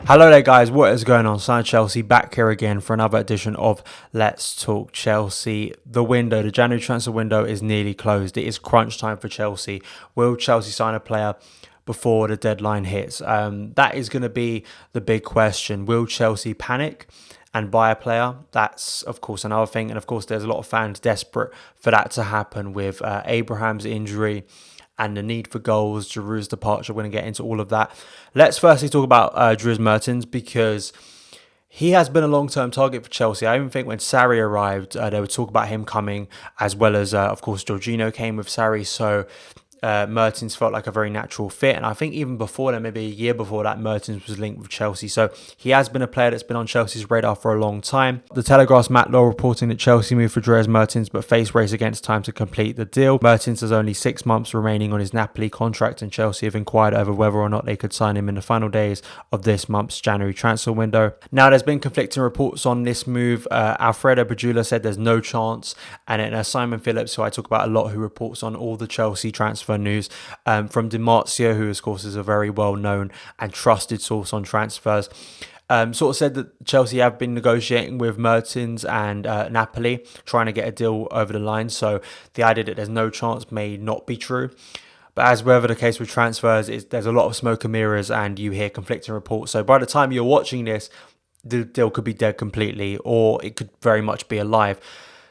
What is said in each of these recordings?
Hello there guys, what is going on? Side Chelsea back here again for another edition of Let's Talk Chelsea. The January transfer window is nearly closed. It is crunch time for Chelsea. Will Chelsea sign a player before the deadline hits? That is going to be the big question. Will Chelsea panic and buy a player? That's of course another thing, and of course there's a lot of fans desperate for that to happen with Abraham's injury and the need for goals, Giroud's departure. We're going to get into all of that. Let's firstly talk about Dries Mertens, because he has been a long-term target for Chelsea. I even think when Sarri arrived, they would talk about him coming, as well as, of course, Jorginho came with Sarri. So Mertens felt like a very natural fit. And I think even before that, maybe a year before that, Mertens was linked with Chelsea. So he has been a player that's been on Chelsea's radar for a long time. The Telegraph's Matt Law reporting that Chelsea moved for Dries Mertens but face race against time to complete the deal. Mertens has only 6 months remaining on his Napoli contract, and Chelsea have inquired over whether or not they could sign him in the final days of this month's January transfer window. Now, there's been conflicting reports on this move. Alfredo Bajula said there's no chance, and then Simon Phillips, who I talk about a lot, who reports on all the Chelsea transfer news, from Di Marzio, who of course is a very well-known and trusted source on transfers, sort of said that Chelsea have been negotiating with Mertens and Napoli, trying to get a deal over the line. So the idea that there's no chance may not be true. But as whatever the case with transfers, there's a lot of smoke and mirrors, and you hear conflicting reports. So by the time you're watching this, the deal could be dead completely, or it could very much be alive.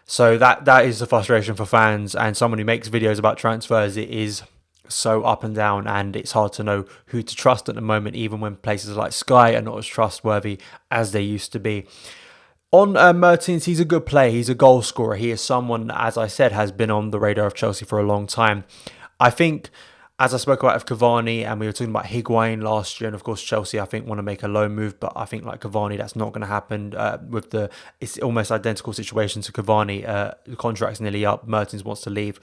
So that is the frustration for fans and someone who makes videos about transfers. It is so up and down, and it's hard to know who to trust at the moment, even when places like Sky are not as trustworthy as they used to be. On Mertens, he's a good player. He's a goal scorer. He is someone that, as I said, has been on the radar of Chelsea for a long time. I think, as I spoke about with Cavani, and we were talking about Higuain last year, and of course Chelsea, I think, want to make a loan move, but I think like Cavani, that's not going to happen. It's almost identical situation to Cavani. The contract's nearly up. Mertens wants to leave,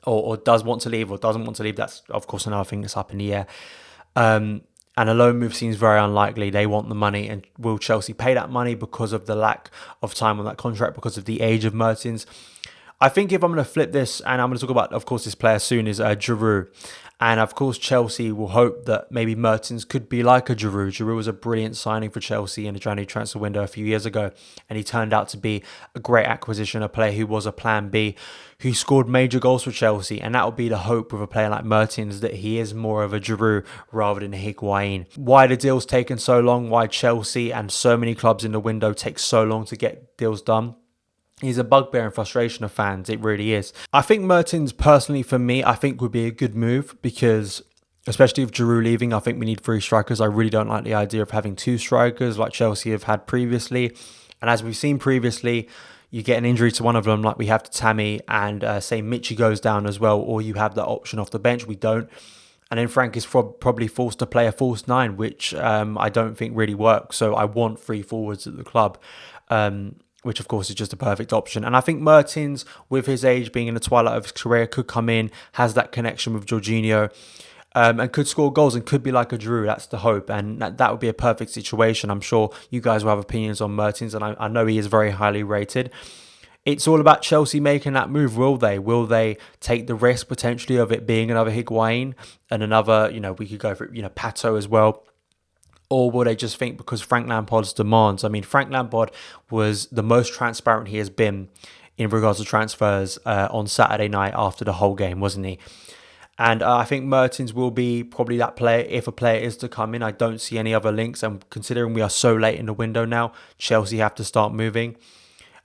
or does want to leave, or doesn't want to leave. That's of course another thing that's up in the air. And a loan move seems very unlikely. They want the money, and will Chelsea pay that money because of the lack of time on that contract, because of the age of Mertens? I think if I'm going to flip this, and I'm going to talk about, of course, this player soon, is Giroud. And of course, Chelsea will hope that maybe Mertens could be like a Giroud. Giroud was a brilliant signing for Chelsea in the January transfer window a few years ago, and he turned out to be a great acquisition, a player who was a plan B, who scored major goals for Chelsea. And that would be the hope with a player like Mertens, that he is more of a Giroud rather than a Higuain. Why the deal's taken so long, why Chelsea and so many clubs in the window take so long to get deals done, he's a bugbear and frustration of fans. It really is. I think Mertens, personally, for me, I think would be a good move, because especially with Giroud leaving, I think we need 3 strikers. I really don't like the idea of having 2 strikers like Chelsea have had previously. And as we've seen previously, you get an injury to one of them, like we have to Tammy, and say Michy goes down as well, or you have that option off the bench. We don't. And then Frank is probably forced to play a false 9, which I don't think really works. So I want 3 forwards at the club, which of course is just a perfect option. And I think Mertens, with his age, being in the twilight of his career, could come in, has that connection with Jorginho, and could score goals and could be like a Giroud. That's the hope, and that would be a perfect situation. I'm sure you guys will have opinions on Mertens, and I know he is very highly rated. It's all about Chelsea making that move. Will they? Will they take the risk potentially of it being another Higuain and another, we could go for, Pato as well? Or will they just think, because Frank Lampard's demands? I mean, Frank Lampard was the most transparent he has been in regards to transfers on Saturday night after the whole game, wasn't he? And I think Mertens will be probably that player if a player is to come in. I don't see any other links. And considering we are so late in the window now, Chelsea have to start moving.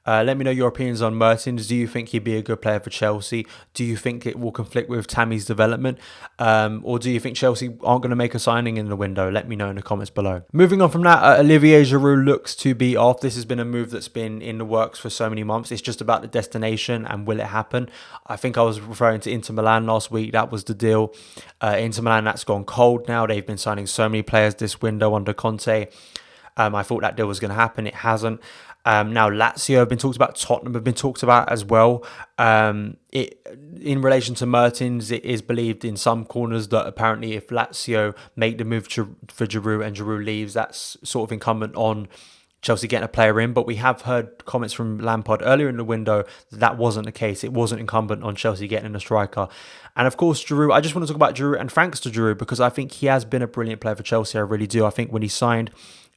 Let me know your opinions on Mertens. Do you think he'd be a good player for Chelsea? Do you think it will conflict with Tammy's development? Or do you think Chelsea aren't going to make a signing in the window? Let me know in the comments below. Moving on from that, Olivier Giroud looks to be off. This has been a move that's been in the works for so many months. It's just about the destination and will it happen? I think I was referring to Inter Milan last week. That was the deal. Inter Milan, that's gone cold now. They've been signing so many players this window under Conte. I thought that deal was going to happen. It hasn't. Now Lazio have been talked about, Tottenham have been talked about as well. In relation to Mertens, it is believed in some corners that apparently if Lazio make the move for Giroud and Giroud leaves, that's sort of incumbent on Chelsea getting a player in, but we have heard comments from Lampard earlier in the window that wasn't the case. It wasn't incumbent on Chelsea getting in a striker. And of course, Giroud, I just want to talk about Giroud, and thanks to Giroud, because I think he has been a brilliant player for Chelsea. I really do. I think when he signed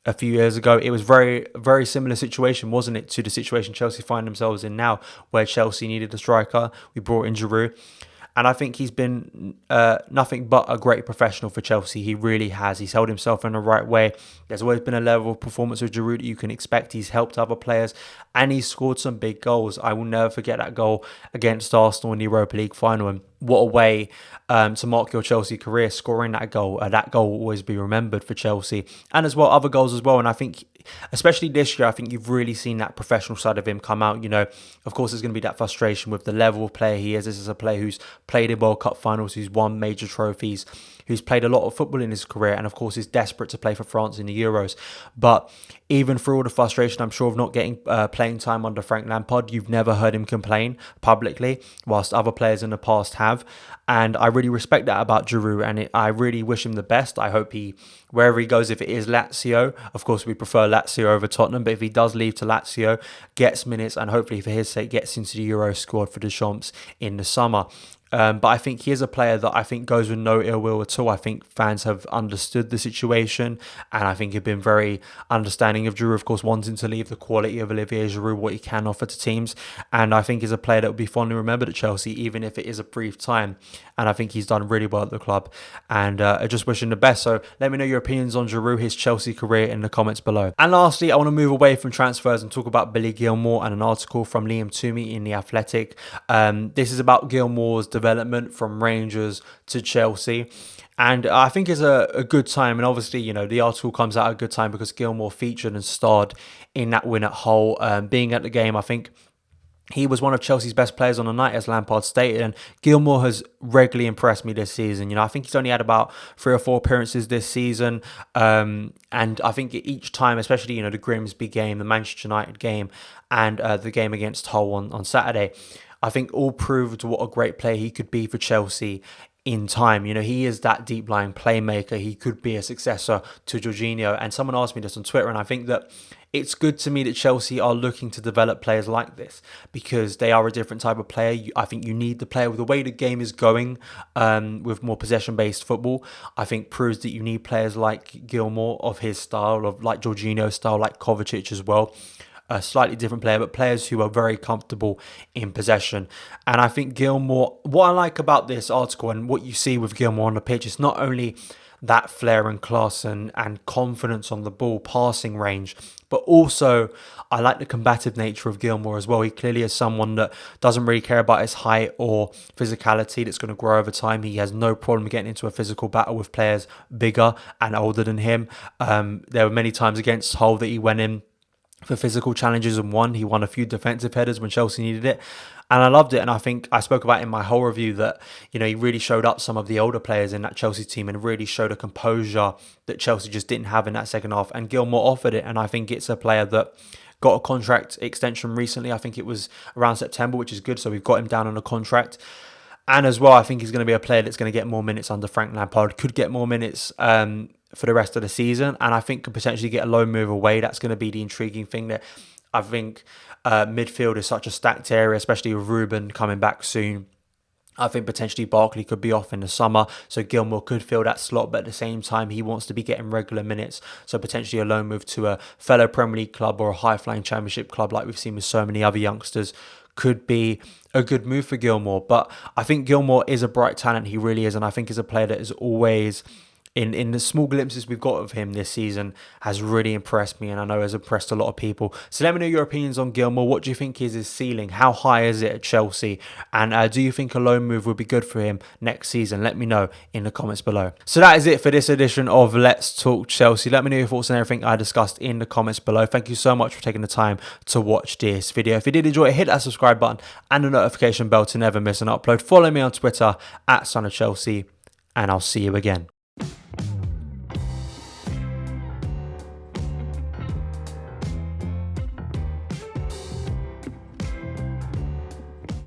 a few years ago, it was very similar situation, wasn't it, to the situation Chelsea find themselves in now, where Chelsea needed a striker. We brought in Giroud. And I think he's been nothing but a great professional for Chelsea. He really has. He's held himself in the right way. There's always been a level of performance with Giroud that you can expect. He's helped other players and he's scored some big goals. I will never forget that goal against Arsenal in the Europa League final. And what a way to mark your Chelsea career, scoring that goal. That goal will always be remembered for Chelsea. And as well, other goals as well. And I think, especially this year, I think you've really seen that professional side of him come out. You know, of course, there's going to be that frustration with the level of player he is. This is a player who's played in World Cup finals, who's won major trophies, who's played a lot of football in his career, and of course is desperate to play for France in the Euros. But even through all the frustration, I'm sure, of not getting playing time under Frank Lampard, you've never heard him complain publicly, whilst other players in the past have. And I really respect that about Giroud, and I really wish him the best. I hope he, wherever he goes, if it is Lazio, of course we prefer Lazio over Tottenham, but if he does leave to Lazio, gets minutes, and hopefully for his sake gets into the Euro squad for Deschamps in the summer. But I think he is a player that I think goes with no ill will at all. I think fans have understood the situation, and I think have been very understanding of Giroud, of course, wanting to leave, the quality of Olivier Giroud, what he can offer to teams. And I think he's a player that will be fondly remembered at Chelsea, even if it is a brief time. And I think he's done really well at the club. And I just wish him the best. So let me know your opinions on Giroud, his Chelsea career, in the comments below. And lastly, I want to move away from transfers and talk about Billy Gilmour and an article from Liam Toomey in The Athletic. This is about Gilmour's development from Rangers to Chelsea. And I think it's a good time. And obviously, you know, the article comes out at a good time because Gilmour featured and starred in that win at Hull. Being at the game, I think he was one of Chelsea's best players on the night, as Lampard stated, and Gilmour has regularly impressed me this season. You know, I think he's only had about 3 or 4 appearances this season, and I think each time, especially, you know, the Grimsby game, the Manchester United game, and the game against Hull on Saturday, I think all proved what a great player he could be for Chelsea in time. You know, he is that deep lying playmaker. He could be a successor to Jorginho. And someone asked me this on Twitter, and I think that it's good to me that Chelsea are looking to develop players like this, because they are a different type of player. I think you need the player with the way the game is going, with more possession-based football. I think proves that you need players like Gilmour of his style, of like Jorginho's style, like Kovacic as well. A slightly different player, but players who are very comfortable in possession. And I think Gilmour, what I like about this article and what you see with Gilmour on the pitch, is not only that flair and class and confidence on the ball, passing range, but also I like the combative nature of Gilmour as well. He clearly is someone that doesn't really care about his height or physicality, that's going to grow over time. He has no problem getting into a physical battle with players bigger and older than him. There were many times against Hull that he went in for physical challenges and won. He won a few defensive headers when Chelsea needed it, and I loved it. And I think I spoke about in my whole review that, you know, he really showed up some of the older players in that Chelsea team and really showed a composure that Chelsea just didn't have in that second half, and Gilmour offered it. And I think it's a player that got a contract extension recently. I think it was around September, which is good, so we've got him down on a contract. And as well, I think he's going to be a player that's going to get more minutes under Frank Lampard, could get more minutes for the rest of the season, and I think could potentially get a loan move away. That's going to be the intriguing thing. That I think midfield is such a stacked area, especially with Ruben coming back soon. I think potentially Barkley could be off in the summer, so Gilmour could fill that slot, but at the same time, he wants to be getting regular minutes, so potentially a loan move to a fellow Premier League club or a high-flying Championship club like we've seen with so many other youngsters could be a good move for Gilmour. But I think Gilmour is a bright talent, he really is, and I think he's a player that is always, in the small glimpses we've got of him this season, has really impressed me, and I know has impressed a lot of people. So let me know your opinions on Gilmour. What do you think is his ceiling? How high is it at Chelsea? And do you think a loan move would be good for him next season? Let me know in the comments below. So that is it for this edition of Let's Talk Chelsea. Let me know your thoughts on everything I discussed in the comments below. Thank you so much for taking the time to watch this video. If you did enjoy it, hit that subscribe button and the notification bell to never miss an upload. Follow me on Twitter @SonOfChelsea, and I'll see you again.